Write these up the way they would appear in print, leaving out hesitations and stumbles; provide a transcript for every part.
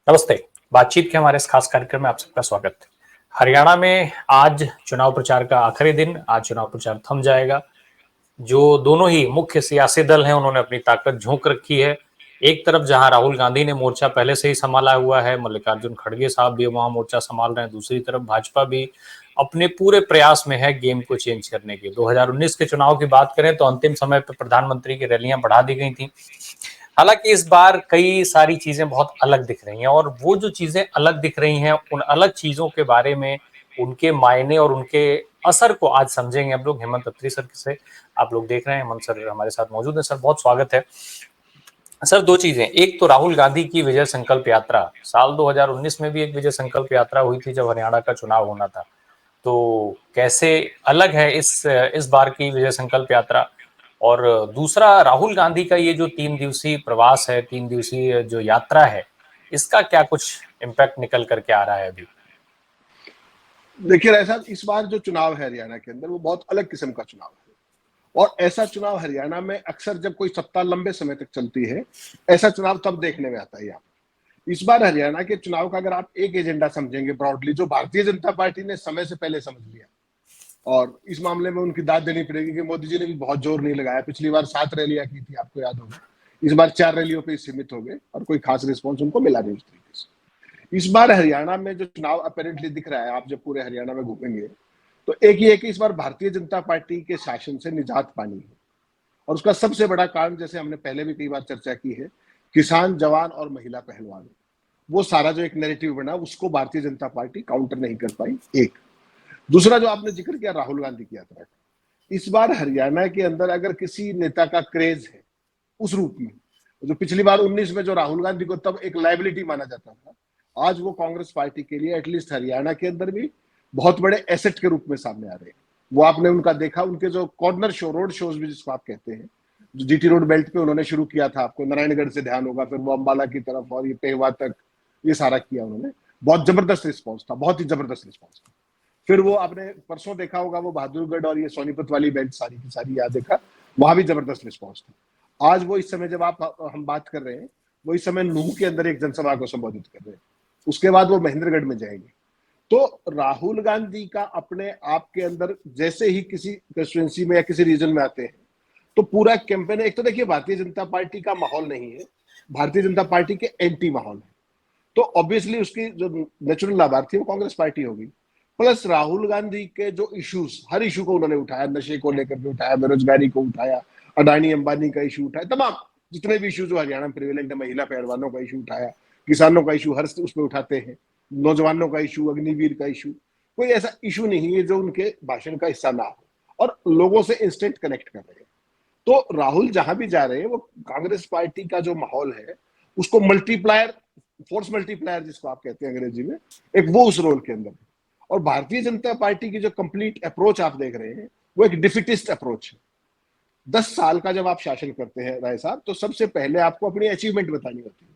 नमस्ते। बातचीत के हमारे इस खास कार्यक्रम में आप सबका स्वागत है। हरियाणा में आज चुनाव प्रचार का आखिरी दिन, आज चुनाव प्रचार थम जाएगा। जो दोनों ही मुख्य सियासी दल हैं, उन्होंने अपनी ताकत झोंक रखी है। एक तरफ जहां राहुल गांधी ने मोर्चा पहले से ही संभाला हुआ है, मल्लिकार्जुन खड़गे साहब भी वहां मोर्चा संभाल रहे हैं, दूसरी तरफ भाजपा भी अपने पूरे प्रयास में है गेम को चेंज करने की। 2019 के चुनाव की बात करें तो अंतिम समय पर प्रधानमंत्री की रैलियां बढ़ा दी गई थी। हालांकि इस बार कई सारी चीजें बहुत अलग दिख रही हैं, और वो जो चीजें अलग दिख रही हैं, उन अलग चीजों के बारे में, उनके मायने और उनके असर को आज समझेंगे हम लोग हेमंत अत्री सर से। आप लोग देख रहे हैं हेमंत सर हमारे साथ मौजूद हैं। सर, बहुत स्वागत है। सर, दो चीजें, एक तो राहुल गांधी की विजय संकल्प यात्रा। साल 2019 में भी एक विजय संकल्प यात्रा हुई थी जब हरियाणा का चुनाव होना था। तो कैसे अलग है इस बार की विजय संकल्प यात्रा? और दूसरा, राहुल गांधी का ये जो 3 दिवसीय प्रवास है, 3 दिवसीय जो यात्रा है, इसका क्या कुछ इम्पैक्ट निकल करके आ रहा है अभी? देखिए राय साहब, इस बार जो चुनाव है हरियाणा के अंदर वो बहुत अलग किस्म का चुनाव है। और ऐसा चुनाव हरियाणा में अक्सर जब कोई सत्ता लंबे समय तक चलती है, ऐसा चुनाव तब देखने में आता है। यहाँ इस बार हरियाणा के चुनाव का अगर आप एक एजेंडा समझेंगे ब्रॉडली, जो भारतीय जनता पार्टी ने समय से पहले समझ लिया, और इस मामले में उनकी दाद देनी पड़ेगी कि मोदी जी ने भी बहुत जोर नहीं लगाया। पिछली बार 7 रैलियां की थी, आपको याद होगा। इस बार 4 रैलियों पे सीमित हो गए और कोई खास रिस्पॉन्स उनको मिला नहीं उस तरीके से। इस बार हरियाणा में जो चुनाव अपेरेंटली दिख रहा है, आप जब पूरे हरियाणा में घूमेंगे तो एक ही है कि इस बार भारतीय जनता पार्टी के शासन से निजात पानी है। और उसका सबसे बड़ा कारण, जैसे हमने पहले भी कई बार चर्चा की है, किसान, जवान और महिला पहलवान। वो सारा जो एक नैरेटिव बना, उसको भारतीय जनता पार्टी काउंटर नहीं कर पाई। एक दूसरा जो आपने जिक्र किया राहुल गांधी की यात्रा का, इस बार हरियाणा के अंदर अगर किसी नेता का क्रेज है उस रूप में, जो पिछली बार 19 में जो राहुल गांधी को तब एक लाइबिलिटी माना जाता था, आज वो कांग्रेस पार्टी के लिए एटलीस्ट हरियाणा के अंदर भी बहुत बड़े एसेट के रूप में सामने आ रहे हैं। वो आपने उनका देखा, उनके जो कॉर्नर शो, रोड शोज भी जिसको आप कहते हैं, जो जीटी रोड बेल्ट पे उन्होंने शुरू किया था, आपको नारायणगढ़ से ध्यान होगा, फिर वो अंबाला की तरफ और ये पेहवा तक, ये सारा किया उन्होंने। बहुत जबरदस्त रिस्पॉन्स था, बहुत ही जबरदस्त रिस्पॉन्स था। फिर वो आपने परसों देखा होगा, वो बहादुरगढ़ और ये सोनीपत वाली बेल्ट सारी की सारी याद देखा, वहां भी जबरदस्त रिस्पॉन्स था। आज वो इस समय जब हम बात कर रहे हैं, वो इस समय नूह के अंदर एक जनसभा को संबोधित कर रहे हैं। उसके बाद वो महेंद्रगढ़ में जाएंगे। तो राहुल गांधी का अपने आप के अंदर जैसे ही किसी कंस्टिट्यूएंसी में या किसी रीजन में आते हैं तो पूरा कैंपेन, एक तो देखिए भारतीय जनता पार्टी का माहौल नहीं है, भारतीय जनता पार्टी के एंटी माहौल है। तो ऑब्वियसली उसकी जो नेचुरल लाभार्थी है वो कांग्रेस पार्टी होगी। प्लस राहुल गांधी के जो इश्यूज, हर इशू को उन्होंने उठाया, नशे को लेकर के उठाया, बेरोजगारी को उठाया, अडानी अंबानी का इशू उठाया, तमाम जितने भी इशू जो हरियाणा में प्रिवेलेंट है, महिला पहलवानों का इशू उठाया, किसानों का इशू हर उसमें उठाते हैं, नौजवानों का इशू, अग्निवीर का इशू, कोई ऐसा इशू नहीं है जो उनके भाषण का हिस्सा ना हो, और लोगों से इंस्टेंट कनेक्ट कर रहे हैं। तो राहुल जहां भी जा रहे हैं, वो कांग्रेस पार्टी का जो माहौल है उसको मल्टीप्लायर, फोर्स मल्टीप्लायर जिसको आप कहते हैं अंग्रेजी में, एक वो उस रोल के अंदर है। और भारतीय जनता पार्टी की जो कंप्लीट अप्रोच आप देख रहे हैं, वो एक डिफिटिस्ट अप्रोच है। 10 साल का जब आप शासन करते हैं राय साहब, तो सबसे पहले आपको अपनी अचीवमेंट बतानी होती है,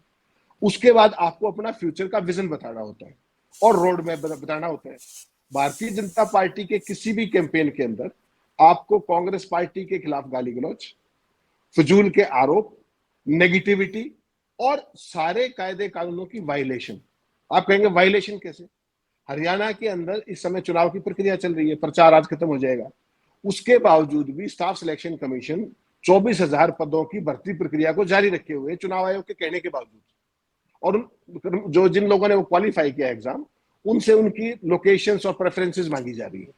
उसके बाद आपको अपना फ्यूचर का विजन बताना होता है और रोड मैप बताना होता है। भारतीय जनता पार्टी के किसी भी कैंपेन के अंदर आपको कांग्रेस पार्टी के खिलाफ गाली गलौज, फजूल के आरोप, नेगेटिविटी और सारे कायदे कानूनों की वायलेशन। आप कहेंगे वायलेशन कैसे? हरियाणा के अंदर इस समय चुनाव की प्रक्रिया चल रही है, प्रचार आज खत्म हो जाएगा, उसके बावजूद भी स्टाफ सिलेक्शन कमीशन 24,000 पदों की भर्ती प्रक्रिया को जारी रखे हुए चुनाव आयोग के कहने के बावजूद। और जो जिन लोगों ने वो क्वालिफाई किया एग्जाम, उनसे उनकी लोकेशंस और प्रेफरेंसेस मांगी जा रही है।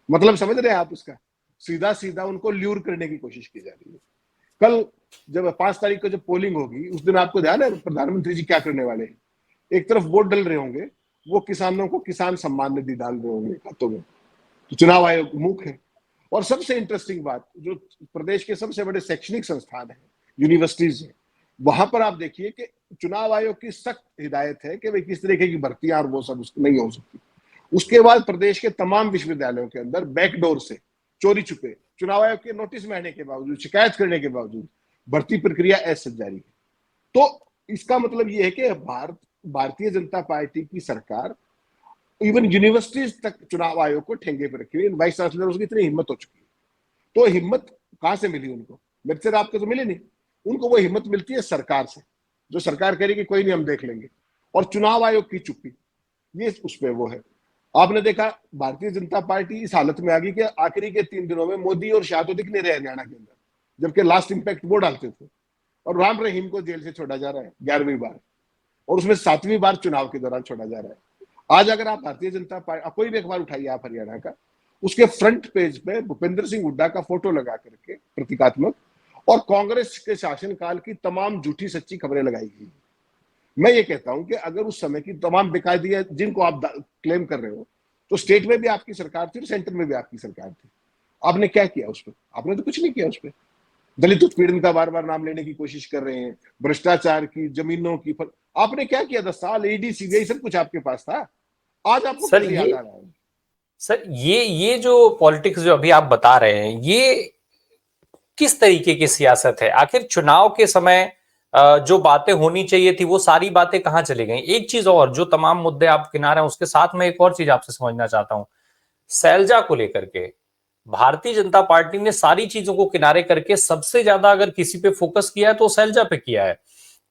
मतलब समझ रहे हैं आप उसका? सीधा सीधा उनको ल्यूर करने की कोशिश की जा रही है। कल जब 5 तारीख को जब पोलिंग होगी, उस दिन आपको ध्यान है प्रधानमंत्री जी क्या करने वाले हैं? एक तरफ वोट डल रहे होंगे, वो किसानों को किसान सम्मान निधि डाल रहे होंगे खातों में। तो चुनाव आयोग मुख है। और सबसे इंटरेस्टिंग बात, जो प्रदेश के सबसे बड़े शैक्षणिक संस्थान है, यूनिवर्सिटीज है, वहां पर आप देखिए कि चुनाव आयोग की सख्त हिदायत है कि भाई किस तरीके की भर्तियां और वो सब नहीं हो सकती। उसके बाद प्रदेश के तमाम विश्वविद्यालयों के अंदर बैकडोर से, चोरी छुपे, चुनाव आयोग के नोटिस में आने के बावजूद, शिकायत करने के बावजूद भर्ती प्रक्रिया ऐसे जारी है। तो इसका मतलब यह है कि भारतीय जनता पार्टी की सरकार इवन यूनिवर्सिटीज तक चुनाव आयोग को ठेंगे पर रखी हुई। वाइस चांसलर उसकी इतनी हिम्मत हो चुकी है। तो हिम्मत कहां से मिली उनको? मेरे से आपको तो मिली नहीं। उनको वो हिम्मत मिलती है सरकार से, जो सरकार करेगी कोई नहीं हम देख लेंगे। और चुनाव आयोग की चुप्पी, ये उस पे वो है। आपने देखा भारतीय जनता पार्टी इस हालत में आ गई कि आखिरी के 3 दिनों में मोदी और शाह तो दिख नहीं रहे हरियाणा के अंदर, जबकि लास्ट इंपैक्ट वो डालते थे। और राम रहीम को जेल से छोड़ा जा रहा है 11वीं बार, और उसमें 7वीं बार चुनाव के दौरान छोड़ा जा रहा है। आज अगर आप भारतीय जनता पार्टी कोई भी अखबार उठाइए आप हरियाणा का, उसके फ्रंट पेज पे भूपेंद्र सिंह हुड्डा का फोटो लगा करके प्रतीकात्मक और कांग्रेस के शासनकाल की तमाम झूठी सच्ची खबरें लगाई गई। मैं ये कहता हूं कि अगर उस समय की तमाम बेकायदियां जिनको आप क्लेम कर रहे हो, तो स्टेट में भी आपकी सरकार थी और सेंटर में भी आपकी सरकार थी। आपने क्या किया उस पर? आपने तो कुछ नहीं किया उस पर। दलित उत्पीड़न का बार बार नाम लेने की कोशिश कर रहे हैं, भ्रष्टाचार की, जमीनों की, आपने क्या किया? 10 साल ईडी सीबीआई सब कुछ आपके पास था, आज आपको सर कैसे याद आ रहा है? सर ये जो पॉलिटिक्स जो अभी आप बता रहे हैं, ये किस तरीके की सियासत है? आखिर चुनाव के समय जो बातें होनी चाहिए थी वो सारी बातें कहां चली गई? एक चीज और, जो तमाम मुद्दे आप किनारे हैं उसके साथ में एक और चीज आपसे समझना चाहता हूं, सैलजा को लेकर के भारतीय जनता पार्टी ने सारी चीजों को किनारे करके सबसे ज्यादा अगर किसी पे फोकस किया है तो सैलजा पे किया है।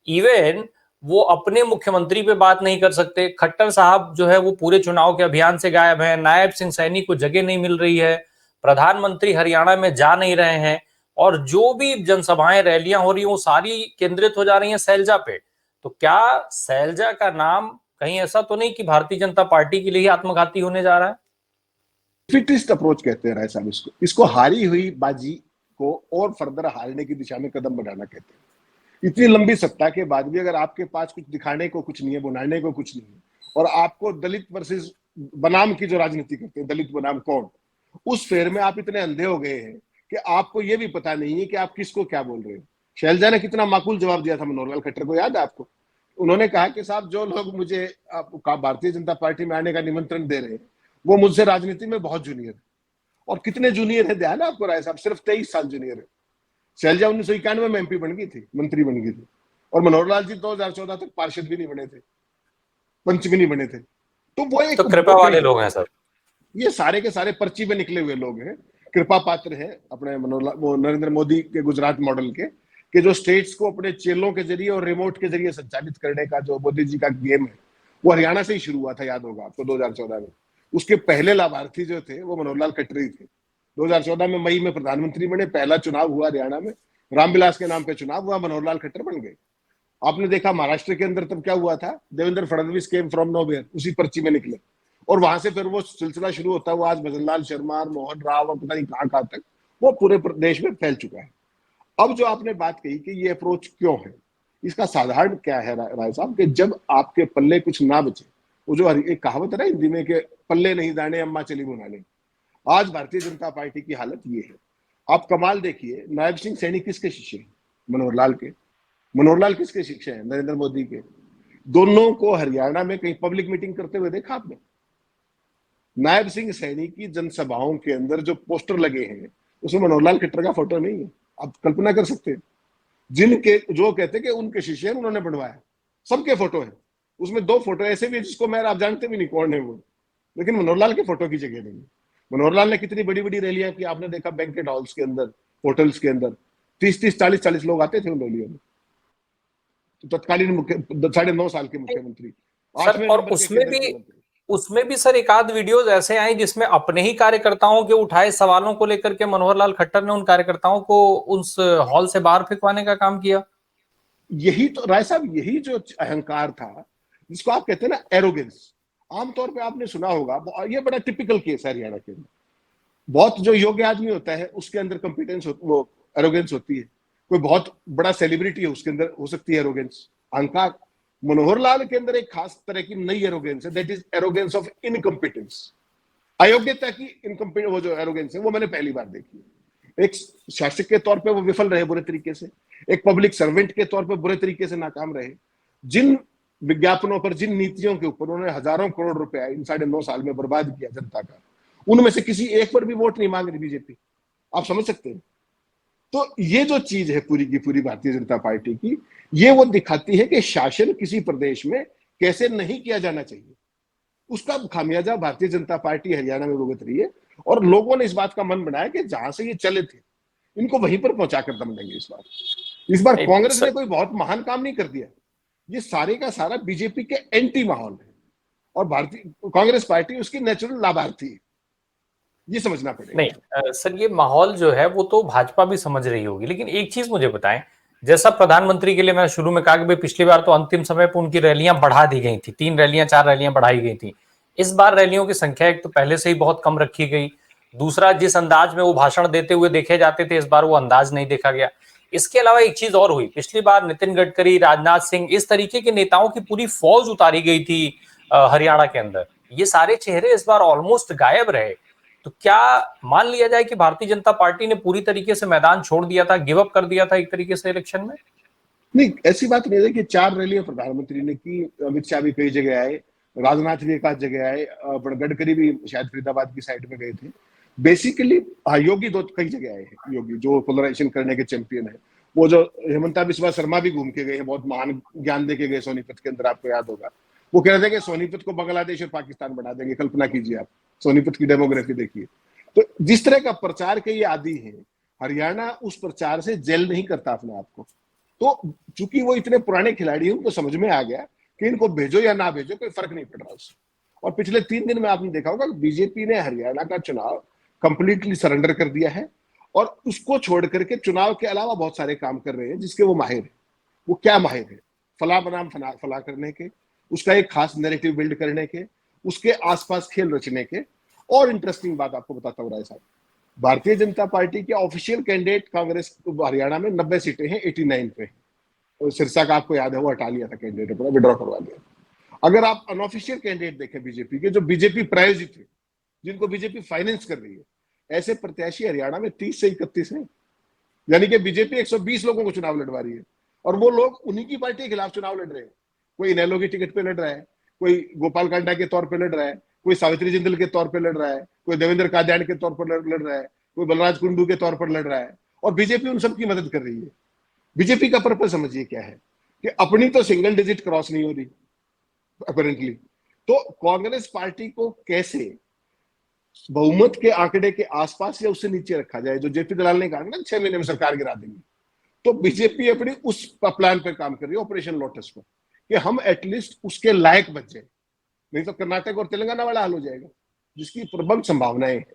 इवन वो अपने मुख्यमंत्री पे बात नहीं कर सकते। खट्टर साहब जो है वो पूरे चुनाव के अभियान से गायब हैं। नायब सिंह सैनी को जगह नहीं मिल रही है। प्रधानमंत्री हरियाणा में जा नहीं रहे हैं, और जो भी जनसभाएं रैलियां हो रही हैं वो सारी केंद्रित हो जा रही हैं सैलजा पे। तो क्या सैलजा का नाम कहीं ऐसा तो नहीं कि भारतीय जनता पार्टी के लिए आत्मघाती होने जा रहा है? फिटिस्ट अप्रोच कहते हैं राय साहब इसको हारी हुई बाजी को और फर्दर हारने की दिशा में कदम बढ़ाना कहते हैं। इतनी लंबी सत्ता के बाद भी अगर आपके पास कुछ दिखाने को कुछ नहीं है, बनाने को कुछ नहीं है, और आपको दलित वर्सेस बनाम की जो राजनीति करते हैं, दलित बनाम कौन, उस फेर में आप इतने अंधे हो गए हैं कि आपको ये भी पता नहीं है कि आप किसको क्या बोल रहे हो। शैलजा ने कितना माकूल जवाब दिया था मनोहर लाल खट्टर को, याद है आपको? उन्होंने कहा कि साहब जो लोग मुझे भारतीय जनता पार्टी में आने का निमंत्रण दे रहे हैं वो मुझसे राजनीति में बहुत जूनियर है। और कितने जूनियर है ध्यान है आपको राय साहब? सिर्फ 23 साल जूनियर है। शैलजा 1991 में एमपी बन गई थी, मंत्री बन गई थी, और मनोहर लाल जी 2014 तक पार्षद भी नहीं बने थे, पंच भी नहीं बने थे। तो वो एक तो कृपा वाले लोग हैं सर। ये सारे के सारे पर्ची में निकले हुए लोग हैं। कृपा पात्र है अपने वो नरेंद्र मोदी के गुजरात मॉडल के जो स्टेट्स को अपने चेलों के जरिए और रिमोट के जरिए संचालित करने का जो मोदी जी का गेम है, वो हरियाणा से ही शुरू हुआ था, याद होगा आपको 2014 में। उसके पहले लाभार्थी जो थे वो मनोहर लाल खट्टर थे। 2014 में मई में प्रधानमंत्री बने, पहला चुनाव हुआ हरियाणा में, रामविलास के नाम पे चुनाव हुआ, मनोहर लाल खट्टर बन गए। आपने देखा महाराष्ट्र के अंदर तब क्या हुआ था? Devendra Fadnavis came from nowhere, उसी पर्ची में निकले, और वहां से फिर वो सिलसिला शुरू होता हुआ आज भजनलाल शर्मा, मोहन राव और पता नहीं कहां तक वो पूरे देश में फैल चुका है। अब जो आपने बात कही कि ये अप्रोच क्यों है, इसका साधारण क्या है राय साहब, कि जब आपके पल्ले कुछ ना बचे, वो जो एक कहावत है ना हिंदी में कि पल्ले नहीं दाने अम्मा चली बुनाने, आज भारतीय जनता पार्टी की हालत ये है। आप कमाल देखिए, नायब सिंह सैनी किसके शिष्य हैं? मनोहर लाल के। मनोहर लाल किसके शिष्य हैं? नरेंद्र मोदी के। दोनों को हरियाणा में कहीं पब्लिक मीटिंग करते हुए देखा आपने? नायब सिंह सैनी की जनसभाओं के अंदर जो पोस्टर लगे हैं उसमें मनोहर लाल खट्टर का फोटो नहीं है। आप कल्पना कर सकते हैं? जिनके जो कहते हैं कि उनके शिष्य हैं, उन्होंने बनवाया, सबके फोटो है उसमें। 2 फोटो ऐसे भी जिसको मैं आप जानते भी नहीं कौन है वो, लेकिन मनोहर लाल के फोटो की जगह नहीं। मनोहर लाल ने कितनी बड़ी बड़ी रैलियां की, आपने देखा बैंकेट हॉल्स के अंदर, होटल्स के अंदर 30-30, 40-40 लोग आते थे उन रैलियों में। तो तत्कालीन 9.5 साल के मुख्यमंत्री, सर, और उसमें भी सर एक आध वीडियोस ऐसे आए जिसमें अपने ही कार्यकर्ताओं के उठाए सवालों को लेकर के मनोहर लाल खट्टर ने उन कार्यकर्ताओं को उस हॉल से बाहर फेंकवाने का काम किया। यही तो राय साहब, यही जो अहंकार था जिसको आप कहते हैं ना एरोगेंस, आमतौर पे आपने सुना होगा, ये बड़ा टिपिकल केस है हरियाणा के अंदर। बहुत जो योग्य आदमी होता है उसके अंदर कंपिटेंस वो एरोगेंस होती है। कोई बहुत बड़ा सेलिब्रिटी है उसके अंदर हो सकती है एरोगेंस, अहंकार। मनोहर लाल के अंदर एक खास तरह की नई एरोगेंस है, that is arrogance of incompetence, अयोग्यता की इनकम्पिटेंस। वो जो एरोगेंस है वो मैंने पहली बार देखी। एक शासक के तौर पे वो विफल रहे बुरे तरीके से, एक पब्लिक सर्वेंट के तौर पे बुरे तरीके से नाकाम रहे। जिन विज्ञापनों पर, जिन नीतियों के ऊपर उन्होंने हजारों करोड़ रुपया इन 9.5 साल में बर्बाद किया जनता का, उनमें से किसी एक पर भी वोट नहीं मांग रही बीजेपी। आप समझ सकते हैं? तो ये जो चीज है पूरी की पूरी भारतीय जनता पार्टी की, ये वो दिखाती है कि शासन किसी प्रदेश में कैसे नहीं किया जाना चाहिए। उसका खामियाजा भारतीय जनता पार्टी हरियाणा में भुगत रही है, और लोगों ने इस बात का मन बनाया कि जहां से ये चले थे इनको वहीं पर पहुंचाकर दम देंगे। इस बार कांग्रेस ने कोई बहुत महान काम नहीं कर दिया। ये सारे का सारा बीजेपी के एंटी माहौल है, और भारतीय कांग्रेस पार्टी उसकी नेचुरल लाभार्थी है, ये समझना पड़ेगा। नहीं सर, ये माहौल जो है वो तो भाजपा भी समझ रही होगी, लेकिन एक चीज मुझे बताएं, जैसा प्रधानमंत्री के लिए मैं शुरू में कहा कि भाई पिछली बार तो अंतिम समय पर उनकी रैलियां बढ़ा दी गई थी, 3 रैलियां 4 रैलियां बढ़ाई गई थी। इस बार रैलियों की संख्या एक तो पहले से ही बहुत कम रखी गई, दूसरा जिस अंदाज में वो भाषण देते हुए देखे जाते थे, इस बार वो अंदाज नहीं देखा गया। इसके अलावा एक चीज और हुई, पिछली बार नितिन गडकरी, राजनाथ सिंह, इस तरीके के नेताओं की पूरी फौज उतारी गई थी हरियाणा के अंदर। ये सारे चेहरे इस बार ऑलमोस्ट गायब रहे। तो क्या मान लिया जाए कि भारतीय जनता पार्टी ने पूरी तरीके से मैदान छोड़ दिया था, गिव अप कर दिया था एक तरीके से इलेक्शन में? नहीं, ऐसी बात नहीं है कि 4 रैलियां प्रधानमंत्री ने की, अमित शाह भी कई जगह आए, राजनाथ भी एक आध जगह आए, गडकरी भी शायद फरीदाबाद की साइड में गए थे। बेसिकली योगी दो कई जगह आए हैं, योगी जो पोलराइजेशन करने के चैंपियन है। वो जो हेमंता बिस्वा शर्मा भी घूम के गए हैं, बहुत महान ज्ञान दे के गए सोनीपत के अंदर, आपको याद होगा। वो कह रहे थे कि सोनीपत को बांग्लादेश और पाकिस्तान बना देंगे, कल्पना कीजिए आप, सोनीपत की डेमोग्राफी देखिए। तो जिस तरह का प्रचार के ये आदि है, हरियाणा उस प्रचार से जेल नहीं करता अपने आप को। तो चूंकि वो इतने पुराने खिलाड़ी हैं, उनको समझ में आ गया कि इनको भेजो या ना भेजो कोई फर्क नहीं पड़ रहा उससे। और पिछले 3 दिन में आपने देखा होगा बीजेपी ने हरियाणा का चुनाव कंप्लीटली सरेंडर कर दिया है, और उसको छोड़ करके चुनाव के अलावा बहुत सारे काम कर रहे हैं जिसके वो माहिर है। वो क्या माहिर है? फला बनाम फला करने के, उसका एक खास नैरेटिव बिल्ड करने के, उसके आसपास खेल रचने के। और इंटरेस्टिंग बात आपको बताता हूँ राय साहब, भारतीय जनता पार्टी के ऑफिशियल कैंडिडेट कांग्रेस हरियाणा में 90 सीटें हैं, 89 पे। तो सिरसा का आपको याद है, वो हटा लिया था कैंडिडेट, अपना विड्रॉ करवा लिया। अगर आप अनऑफिशियल कैंडिडेट देखें बीजेपी के, जो बीजेपी प्रायोजित है, जिनको बीजेपी फाइनेंस कर रही है, ऐसे प्रत्याशी हरियाणा में 30 से 31 हैं। यानी कि बीजेपी 120 लोगों को चुनाव लड़वा रही है, और वो लोग उन्हीं की पार्टी के खिलाफ चुनाव लड़ रहे हैं। कोई इनेलो की टिकट पे लड़ रहा है, कोई गोपाल कांडा के तौर पर लड़ रहा है, कोई सावित्री जिंदल के तौर पर लड़ रहा है, कोई देवेंद्र कादियान के तौर पर लड़ रहा है, कोई बलराज कुंडू के तौर पर लड़ रहा है, और बीजेपी उन सबकी मदद कर रही है। बीजेपी का पर्पस समझिए क्या है, कि अपनी तो सिंगल डिजिट क्रॉस नहीं हो रही अपरेंटली, तो कांग्रेस पार्टी को कैसे बहुमत के आंकड़े के आसपास या उससे नीचे रखा जाए, जो जेपी दलाल ने कहा ना 6 महीने में सरकार गिरा देंगे। तो बीजेपी अपनी उस प्लान पर काम कर रही है, ऑपरेशन लोटस पर, कि हम एटलीस्ट उसके लायक बच जाए, नहीं तो कर्नाटक और तेलंगाना वाला हाल हो जाएगा, जिसकी प्रबल संभावनाएं हैं।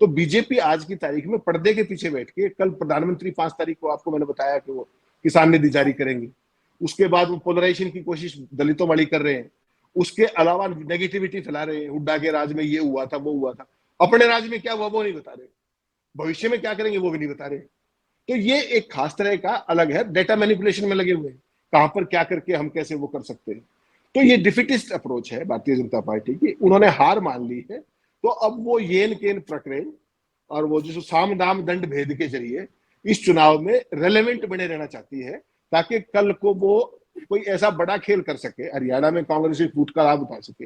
तो बीजेपी आज की तारीख में पर्दे के पीछे बैठ के, कल प्रधानमंत्री 5 तारीख को आपको मैंने बताया कि वो किसान निधि जारी करेंगे, उसके बाद वो पोलराइजेशन की कोशिश दलितों वाली कर रहे हैं, उसके अलावा नेगेटिविटी फैला रहे हैं, हुड्डा के राज में ये हुआ था वो हुआ था, अपने राज में क्या हुआ वो नहीं बता रहे, भविष्य में क्या करेंगे वो भी नहीं बता रहे। तो ये एक खास तरह का अलग है, डेटा मैनिपुलेशन में लगे हुए हैं, कहां पर क्या करके हम कैसे वो कर सकते हैं। तो ये डिफिटिस्ट अप्रोच है भारतीय जनता पार्टी की, उन्होंने हार मान ली है। तो अब वो येन केन प्रकरण और वो जो साम दाम दंड भेद के जरिए इस चुनाव में रेलेवेंट बने रहना चाहती है, ताकि कल को वो कोई ऐसा बड़ा खेल कर सके, हरियाणा में कांग्रेस की फूट का लाभ उठा सके,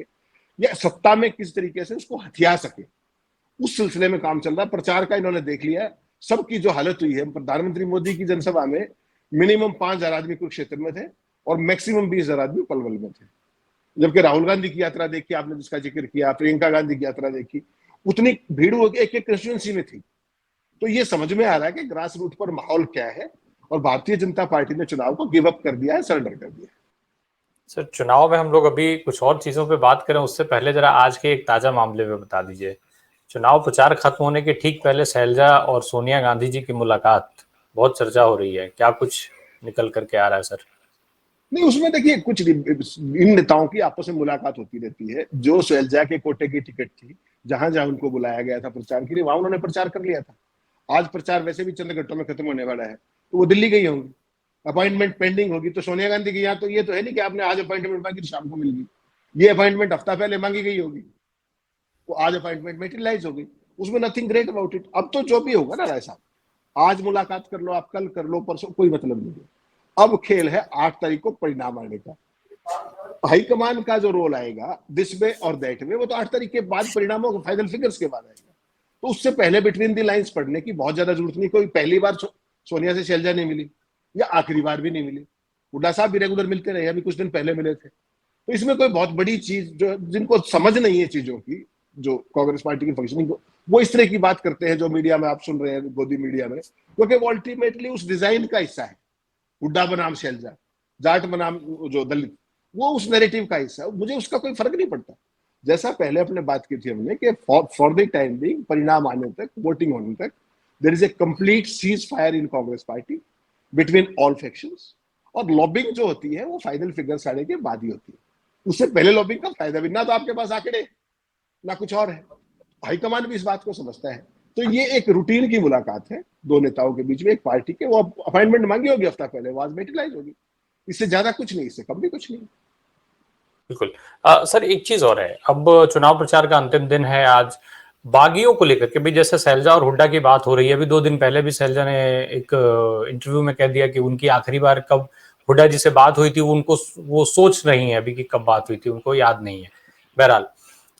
या सत्ता में किस तरीके से उसको हथिया सके। उस सिलसिले में काम चल रहा है। प्रचार का इन्होंने देख लिया, सबकी जो हालत हुई है, प्रधानमंत्री मोदी की जनसभा में मिनिमम 5,000 आदमी कुरुक्षेत्र में थे और मैक्सिमम 20,000 आदमी पलवल में थे। जबकि राहुल गांधी की यात्रा देखी आपने, जिसका जिक्र किया, प्रियंका गांधी की यात्रा देखी, उतनी भीड़ वो एक एक कंस्टिट्यूंसी में थी। तो ये समझ में आ रहा है कि ग्रास रूट पर माहौल क्या है, और भारतीय जनता पार्टी ने चुनाव को गिव अप कर दिया है, सरेंडर कर दिया है। सर, चुनाव में हम लोग अभी कुछ और चीजों पे बात करें उससे पहले जरा आज के एक ताजा मामले में बता दीजिए। चुनाव प्रचार खत्म होने के ठीक पहले शैलजा और सोनिया गांधी जी की मुलाकात बहुत चर्चा हो रही है, क्या कुछ निकल करके आ रहा है सर? नहीं, उसमें देखिए कुछ इन नेताओं की आपस में मुलाकात होती रहती है। जो शैलजा के कोटे की टिकट थी, जहां जहां उनको बुलाया गया था प्रचार के लिए, वहां उन्होंने प्रचार कर लिया था। आज प्रचार वैसे भी चंद घंटों में खत्म होने वाला है, तो वो दिल्ली गई होंगी, अपॉइंटमेंट पेंडिंग होगी। तो सोनिया गांधी की यहाँ तो ये तो है नहीं कि आपने आज अपॉइंटमेंट मांगी शाम को मिल गई, ये अपॉइंटमेंट हफ्ता पहले मांगी गई होगी, वो आज अपॉइंटमेंट मेटेरियलाइज हो गई। उसमें नथिंग ग्रेट अबाउट इट। अब तो जो भी होगा ना राय साहब, आज मुलाकात कर लो, आप कल कर लो, परसों, कोई मतलब नहीं है। अब खेल है 8 तारीख को परिणाम आने का। हाईकमान का जो रोल आएगा दिस वे और दैट वे, वो तो 8 तारीख के बाद परिणामों के फाइनल फिगर्स के बाद आएगा। तो उससे पहले बिटवीन दी लाइंस पढ़ने की बहुत ज्यादा जरूरत नहीं। कोई पहली बार सोनिया से शैलजा नहीं मिली, या आखिरी बार भी नहीं मिली, हुड्डा साहब भी रेगुलर मिलते रहे, अभी कुछ दिन पहले मिले थे। तो इसमें कोई बहुत बड़ी चीज, जो जिनको समझ नहीं है चीजों की, जो कांग्रेस पार्टी की फंक्शनिंग को, वो इस तरह की बात करते हैं जो मीडिया में आप सुन रहे हैं, गोदी मीडिया में, क्योंकि वो अल्टीमेटली उस डिजाइन का हिस्सा है, हुड्डा बनाम शैलजा। जाट बनाम जो दलित, वो उस नैरेटिव का हिस्सा है। मुझे उसका कोई फर्क नहीं पड़ता। जैसा पहले अपने बात की थी हमने कि फॉर द टाइम बिंग, परिणाम आने तक, वोटिंग होने तक, there is a complete cease fire in Congress party between all factions. और लॉबिंग जो होती है वो फाइनल फिगर्स आने के बाद ही होती है। उससे पहले लॉबिंग का फायदा भी ना तो आपके पास आंकड़े ना कुछ और है। हाईकमान भी इस बात को समझता है। तो ये एक रूटीन की मुलाकात है दो नेताओं के बीच में, एक पार्टी के, वो अपॉइंटमेंट मांगी होगी हफ्ता पहले, वो आज मेटिलाइज होगी। इससे ज्यादा कुछ नहीं, इससे कम भी कुछ नहीं। बिल्कुल। सर एक चीज और है, अब चुनाव प्रचार का अंतिम दिन है आज। बागियों को लेकर के भी जैसे शैलजा और हुड्डा की बात हो रही है, अभी 2 दिन पहले भी शैलजा ने एक इंटरव्यू में कह दिया कि उनकी आखिरी बार कब हुड्डा जी से बात हुई थी उनको वो सोच रही हैं अभी कि कब बात हुई थी, उनको याद नहीं है। बहरहाल,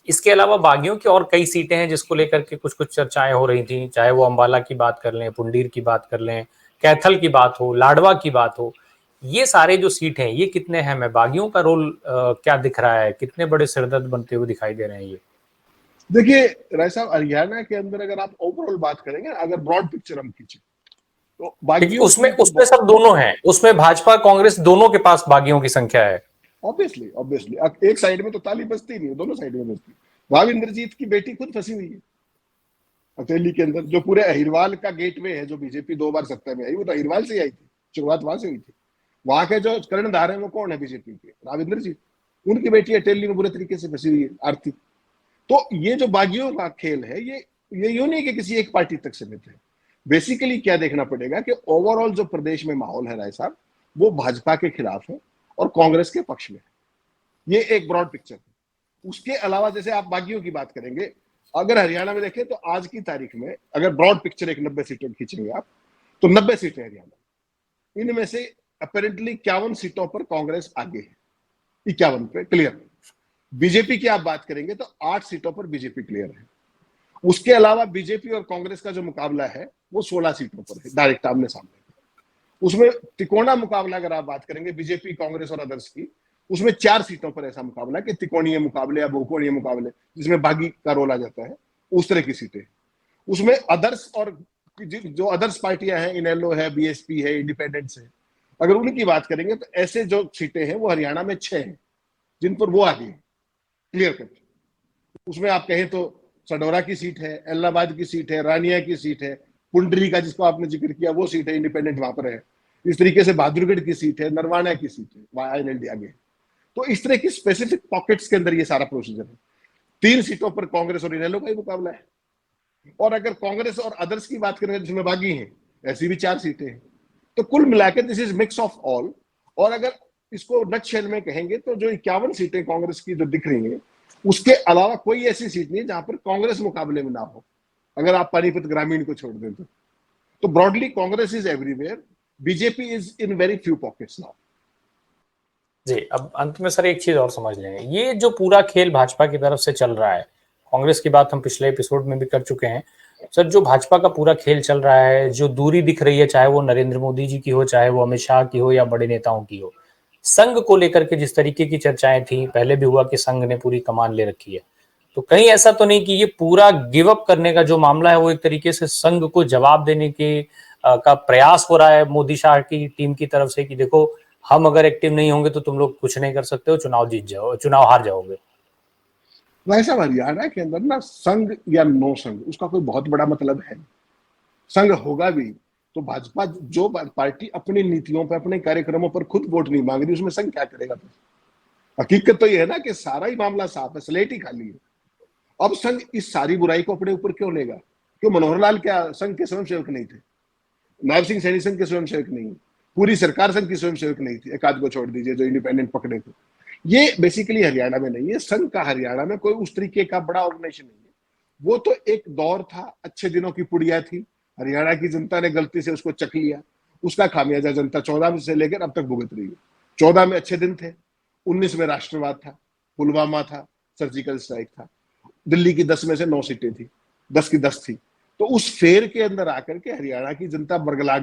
इसके अलावा बागियों की और कई सीटें हैं जिसको लेकर के कुछ कुछ चर्चाएं हो रही थी, चाहे वो अंबाला की बात कर लें, पुंडीर की बात कर लें, कैथल की बात हो, लाडवा की बात हो। ये सारे जो सीट हैं ये कितने अहम है, बागियों का रोल क्या दिख रहा है, कितने बड़े सिरदर्द बनते हुए दिखाई दे रहे हैं ये? देखिए राय साहब, हरियाणा के अंदर अगर आप ओवरऑल बात करेंगे, अगर ब्रॉड पिक्चर हम खींचे, तो क्योंकि बागियों उसमें की जो उसमें सब दोनों हैं, उसमें भाजपा कांग्रेस दोनों के पास बागियों की संख्या है। ऑब्वियसली ऑब्वियसली एक साइड में तो ताली बजती नहीं है, दोनों साइड में बजती है। वहां इंद्रजीत की बेटी खुद फंसी हुई है अकेली के अंदर। जो पूरे अहिरवाल का गेटवे है, जो बीजेपी 2 बार सत्ता में आई, वो तो अहिरवाल से आई थी, शुरुआत वहां से हुई थी। वहां के जो कर्णधार है वो कौन है बीजेपी के? राविंदर जी। उनकी बेटी अटेली में बुरे तरीके से फंसी हुई है, आरती। तो ये जो बागियों का खेल है, ये यूं नहीं कि किसी एक पार्टी तक सीमित है। बेसिकली क्या देखना पड़ेगा कि ओवरऑल जो प्रदेश में माहौल है राय साहब, वो भाजपा के खिलाफ है और कांग्रेस के पक्ष में है। ये एक ब्रॉड पिक्चर है। उसके अलावा जैसे आप बागियों की बात करेंगे, अगर हरियाणा में देखें तो आज की तारीख में अगर ब्रॉड पिक्चर एक 90 सीटें खींचेंगे आप, तो 90 सीटें हरियाणा। इनमें से अपेरेंटली 51 सीटों पर कांग्रेस आगे है, 51 पे क्लियर। बीजेपी की आप बात करेंगे तो 8 सीटों पर बीजेपी क्लियर है। उसके अलावा बीजेपी और कांग्रेस का जो मुकाबला है वो 16 सीटों पर है, डायरेक्ट आमने सामने। उसमें तिकोना मुकाबला अगर आप बात करेंगे बीजेपी, कांग्रेस और अदर्स की, उसमें 4 सीटों पर ऐसा मुकाबला कि त्रिकोणीय मुकाबले या बहुकोणीय मुकाबले, जिसमें बागी का रोल आ जाता है, उस तरह की सीटें। उसमें अदर्स और जो अदर्स पार्टियां हैं, इनेलो है, बीएसपी है, इंडिपेंडेंट्स है, अगर उनकी बात करेंगे तो ऐसे जो सीटें हैं वो हरियाणा में 6 हैं जिन पर वो आगे है क्लियर कट। उसमें आप कहें तो सडोरा की सीट है, इलाहाबाद की सीट है, रानिया की सीट है, पुंडरी का जिसको आपने जिक्र किया वो सीट है, इंडिपेंडेंट वहां पर है। इस तरीके से बहादुरगढ़ की सीट है, नरवाना की सीट है, वहां आईएनएलडी आगे। तो इस तरह की स्पेसिफिक पॉकेट्स के अंदर ये सारा प्रोसीजर है। 3 सीटों पर कांग्रेस और इनेलो का ही मुकाबला है। और अगर कांग्रेस और अदर्स की बात करें जिसमें बागी हैं, ऐसी भी 4 सीटें हैं। तो कुल मिलाकर this is mix of all. और अगर इसको नटशेल में कहेंगे तो जो 51 सीटें कांग्रेस की जो दिख रही हैं, उसके अलावा कोई ऐसी सीट नहीं जहां पर कांग्रेस मुकाबले में ना हो, अगर आप पानीपत ग्रामीण को छोड़ दें तो broadly Congress is everywhere, BJP is in very few pockets now. जी, अब अंत में सर एक चीज और समझ लें, ये जो पूरा खेल भाजपा की तरफ से चल रहा है, कांग्रेस की बात हम पिछले एपिसोड में भी कर चुके हैं सर, जो भाजपा का पूरा खेल चल रहा है, जो दूरी दिख रही है, चाहे वो नरेंद्र मोदी जी की हो, चाहे वो अमित शाह की हो या बड़े नेताओं की हो, संघ को लेकर के जिस तरीके की चर्चाएं थी, पहले भी हुआ कि संघ ने पूरी कमान ले रखी है, तो कहीं ऐसा तो नहीं कि ये पूरा गिव अप करने का जो मामला है वो एक तरीके से संघ को जवाब देने के का प्रयास हो रहा है मोदी शाह की टीम की तरफ से कि देखो हम अगर एक्टिव नहीं होंगे तो तुम लोग कुछ नहीं कर सकते हो, चुनाव जीत जाओ, चुनाव हार जाओगे। वैसा हरियाणा के अंदर ना संघ या नो संघ उसका कोई बहुत बड़ा मतलब है। संघ होगा भी तो भाजपा जो पार्टी अपनी नीतियों पर, अपने कार्यक्रमों पर खुद वोट नहीं मांग रही, उसमें संघ क्या करेगा? हकीकत तो यह है ना कि सारा ही मामला साफ है, स्लेट ही खाली है। अब संघ इस सारी बुराई को अपने ऊपर क्यों लेगा? क्यों मनोहर लाल क्या संघ के स्वयंसेवक नहीं थे? नायब सिंह सैनी संघ के स्वयंसेवक नहीं, पूरी सरकार संघ की स्वयंसेवक नहीं थी, एक आध को छोड़ दीजिए जो इंडिपेंडेंट पकड़े थे। ये बेसिकली हरियाणा में नहीं है। संघ का हरियाणा में कोई उस तरीके का बड़ा ऑर्गेनाइजेशन नहीं है। वो तो एक दौर था, अच्छे दिनों की पुड़िया थी, हरियाणा की जनता ने गलती से उसको चख लिया, उसका खामियाजा जनता 14 से लेकर अब तक भुगत रही है। 14 में अच्छे दिन थे, 19 में राष्ट्रवाद था, पुलवामा था, सर्जिकल स्ट्राइक था, दिल्ली की 10 में से 9 सीटें थी, 10 की 10 थी। तो उस फेर के अंदर आकर के हरियाणा की जनता बरगला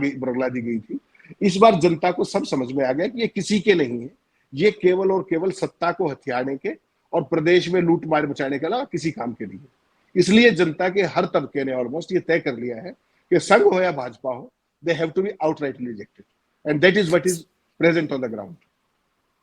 दी गई थी। इस बार जनता को सब समझ में आ गया कि ये किसी के नहीं है, ये केवल और केवल सत्ता को हथियाने के और प्रदेश में लूट मार मचाने के अलावा किसी काम के नहीं है। इसलिए जनता के हर तबके ने ऑलमोस्ट ये तय कर लिया है कि संघ हो या भाजपा हो, they have to be outrightly rejected, and that is what is present on the ground.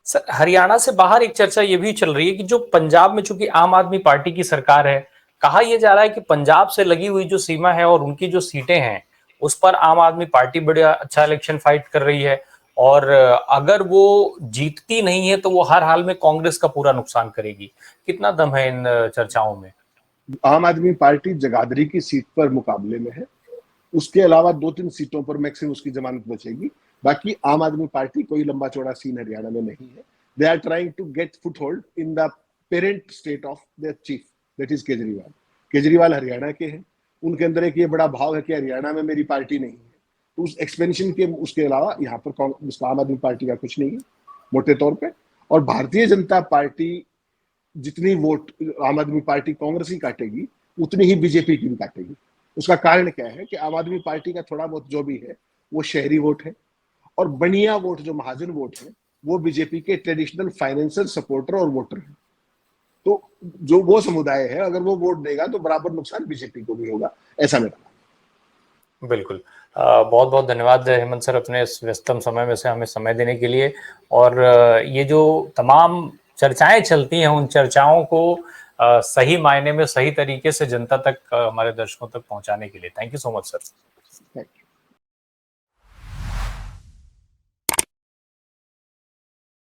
Sir, Haryana से बाहर एक चर्चा ये भी चल रही है कि जो पंजाब में चूंकि आम आदमी पार्टी की सरकार है, कहा यह जा रहा है कि पंजाब से लगी हुई जो सीमा है और उनकी जो सीटें हैं उस पर आम आदमी पार्टी बड़ा अच्छा इलेक्शन फाइट कर रही है, और अगर वो जीतती नहीं है तो वो हर हाल में कांग्रेस का पूरा नुकसान करेगी। कितना दम है इन चर्चाओं में? आम आदमी पार्टी जगाधरी की सीट पर मुकाबले में है, उसके अलावा 2-3 सीटों पर मैक्सिमम उसकी जमानत बचेगी। बाकी आम आदमी पार्टी कोई लंबा चौड़ा सीन हरियाणा में नहीं है। They are trying to get foothold in the parent state of their chief, that is Kejriwal. Kejriwal Haryana के हैं, उनके अंदर एक ये बड़ा भाव है कि हरियाणा में मेरी पार्टी नहीं है, तो उस एक्सपेंशन के उसके अलावा यहाँ पर आम आदमी पार्टी का कुछ नहीं है मोटे तौर पे। और भारतीय जनता पार्टी जितनी वोट आम आदमी पार्टी कांग्रेस की काटेगी उतनी ही बीजेपी की भी काटेगी। उसका कारण क्या है कि आम आदमी पार्टी का थोड़ा बहुत जो भी है वो शहरी वोट है, और बनिया वोट जो महाजन वोट है वो बीजेपी के ट्रेडिशनल फाइनेंशियल सपोर्टर और वोटर है। तो जो वो समुदाय है अगर वो वोट देगा तो बराबर नुकसान बीजेपी को भी होगा, ऐसा मेरा। बिल्कुल। बहुत बहुत धन्यवाद हेमंत सर, अपने इस व्यस्तम समय में से हमें समय देने के लिए, और ये जो तमाम चर्चाएं चलती हैं उन चर्चाओं को सही मायने में सही तरीके से जनता तक, हमारे दर्शकों तक पहुंचाने के लिए thank you so much sir. Thank you.